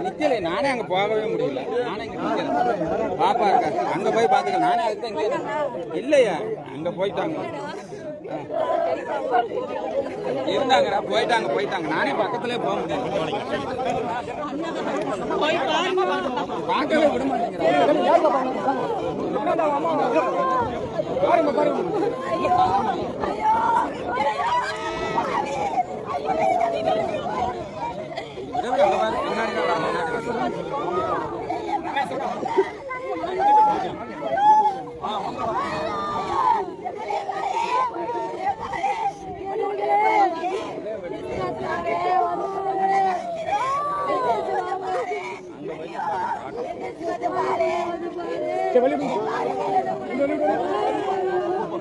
நிக்கல நானே அங்க போகவே முடியல. நானே இங்க நிக்கல. பாப்பா இருக்கா அங்க போய் பாத்துக்க. நானே அதுதான் இங்க இல்லையா அங்க போயிட்டாங்க இருந்தாங்கடா போயிட்டாங்க. நானே பக்கத்துலயே போக முடியல. பார்க்கவே விட மாட்டேங்கிறேன்.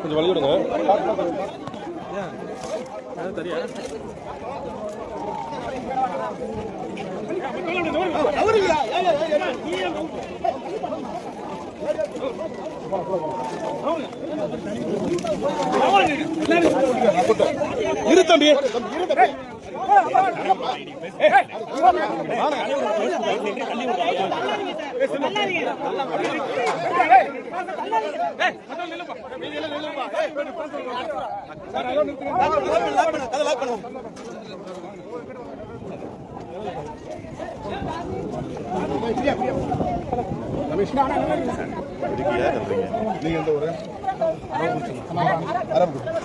கொஞ்சம் வழி விடுங்க. இரு தம்பி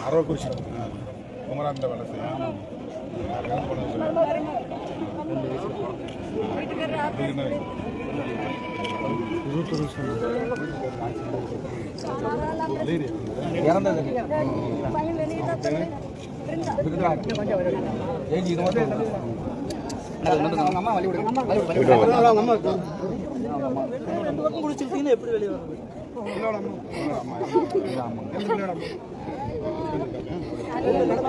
அரவக்குறிச்சி குமராந்த வேலை செய்யும். எப்படி வெளியே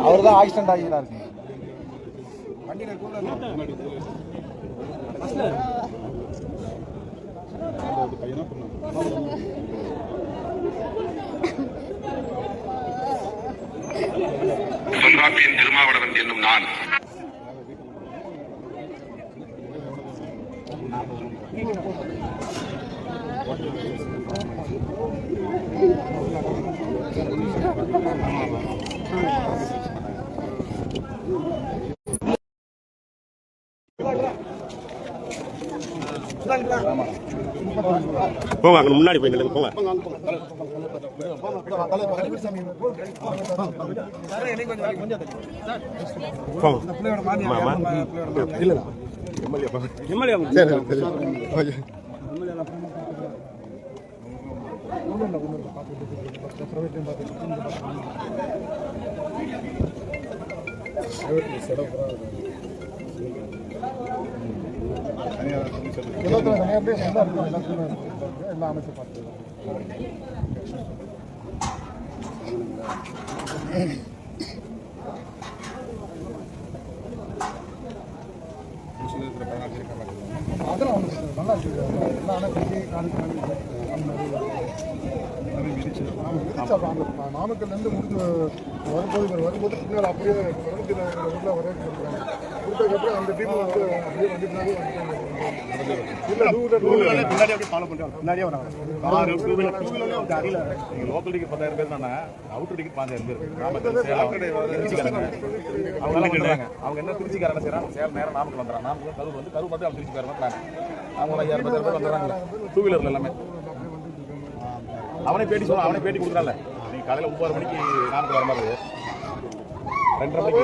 அவர் தான் ஆக்சிடென்ட் ஆகிட்டாரு. திருமாவளவன் என்னும் நான் போங்க அங்க முன்னாடி போய் நில்லுங்க. போங்க எல்லா அமைச்சர் பார்த்து அதெல்லாம் ஒன்று நல்லா இருக்கு. எல்லா அமைச்சர் சார் அந்த நாமக்கல்லேருந்து முடிஞ்சு வரும்போது இவர் வரும்போது பின்னால் அப்படியே உள்ள வரவே கொடுத்ததுக்கப்புறம் அந்த டீம் வந்து அப்படியே வந்துட்டாலே இல்லை பின்னாடி அப்படியே ஃபாலோ பண்ணுறாங்க பின்னாடியே வராங்க அடியில் நீங்கள் லோக்கல் டிக்கெட் 10,000 பேர் தானே அவுட்டர் டிக்கெட் 5,000 பேர் திருச்சிக்காரங்க அவங்க எல்லாம் வந்துடுறாங்க. அவங்க என்ன திருச்சிக்காரங்க செய்யறாங்க சேலம் நேரம் நாமக்கல் வந்துடுறாங்க. நாமக்கல் கரூர் வந்து கரூர் மட்டும் அவங்க திருச்சிக்காரங்க வந்துடுறாங்க. அவங்க 5,000 பேர் வந்துடுறாங்க 2 வீலர்ல எல்லாமே. அவனே பேட்டி சொல்ல அவனே பேட்டி கொடுக்குறான்ல. நீங்க காலையில் 9 மணிக்கு நாமக்கல் வர மாதிரி 2:30 மணிக்கு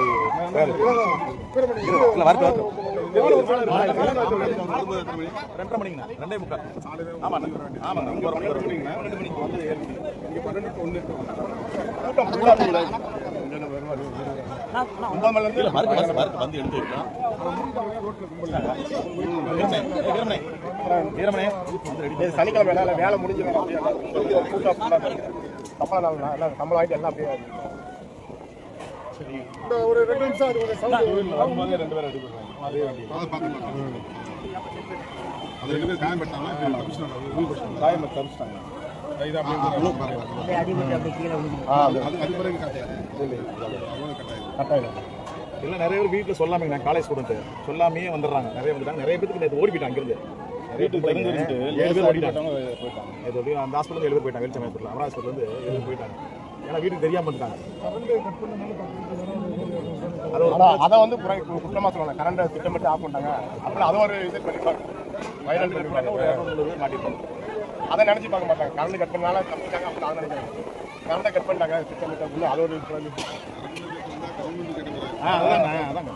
இல்லை வரட்டு 2:30 மணிங்கண்ணா 2:45 ஆமாண்ணா ஆமாங்க 9 மணிக்கு 2 மணிக்கு வந்து 12 to 1 வந்து எடுத்து வைக்கலாம். சனிக்கிழமை வேலை முடிஞ்சிடும் சம்பளம் ஆகிட்டு எல்லாம் அப்படியே இந்த ஒரு 2 நிமிஷம் அது ஒரு வரும்போது 2 பேரும் ரெடி பண்ணுவாங்க. அதே வண்டி அது 2 பேர் காயம் பட்டாங்க. காயம் தப்பிச்சிட்டாங்க. இல்லை நிறைய பேர் வீட்டில் சொல்லாமல் நான் காலேஜ் ஸ்டூடெண்ட் சொல்லாமே வந்துடுறாங்க. நிறைய வந்துட்டாங்க. நிறைய பேருக்கு நேற்று ஓடி போயிட்டாங்க. இங்கிருந்து வீட்டுக்கு 7 பேர் ஓடிட்டாங்க. நேற்று அந்த ஹாஸ்பிட்டல் 7 பேர் போயிட்டாங்க. வெளிச்சம் ஹாஸ்பிட்டல் அமரா ஹாஸ்பிட்டல் வந்து 7 பேர் போயிட்டாங்க. ஏன்னா வீட்டுக்கு தெரியாமல் வந்துட்டாங்க. அதை வந்து குற்றமாக சொல்லுவாங்க. கரண்டை திட்டமிட்டு ஆஃப் பண்ணிட்டாங்க. அப்புறம் அதை ஒரு இது பண்ணிப்பாங்க. வைரல் மாட்டிருப்பாங்க. அதை நினச்சி பார்க்க மாட்டாங்க. கரண்ட் கட் பண்ணால தப்பிட்டாங்க. அப்புறம் அதை நினைக்கிறாங்க. கரண்டை கட் பண்ணிட்டாங்க திட்டமிட்டு அது ஒரு அதாங்க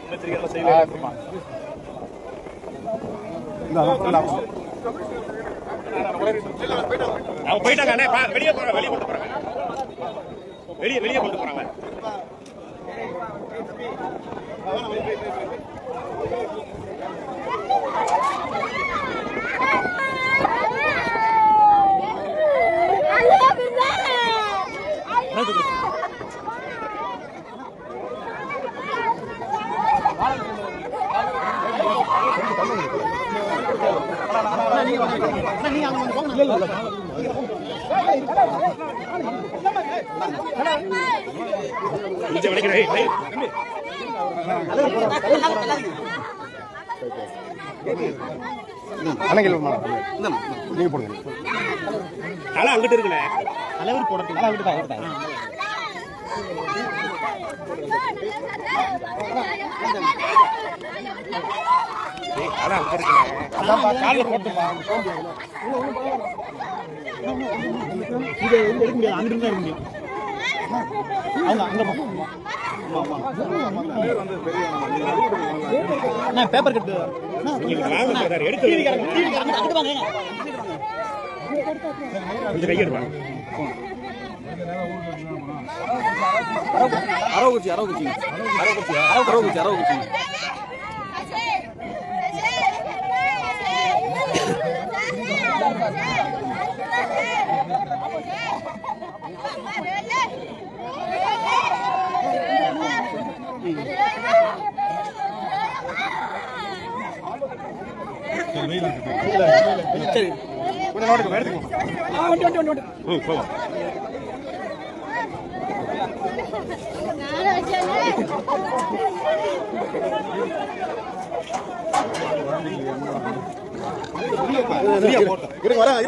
முன்னெச்சரிக்கையெல்லாம் செய்யலாம். அவங்க போயிட்டாங்க. வெளியே போறாங்க. வெளியே கொண்டு போறாங்க. வெளியே கொண்டு போறாங்க. நீங்க போடுங்க. தலை அங்கிட்டு இருக்குல்ல தலைவர் போட தலை அங்கிட்டு தான் பேப்பர் கட்டு கொஞ்சம் கையெடுப்பாங்க. அரவக்குச்சி சரி கொஞ்சம் நோட்டுக்கு எடுத்துக்கோ. போகலாம். இருங்க வரேன்.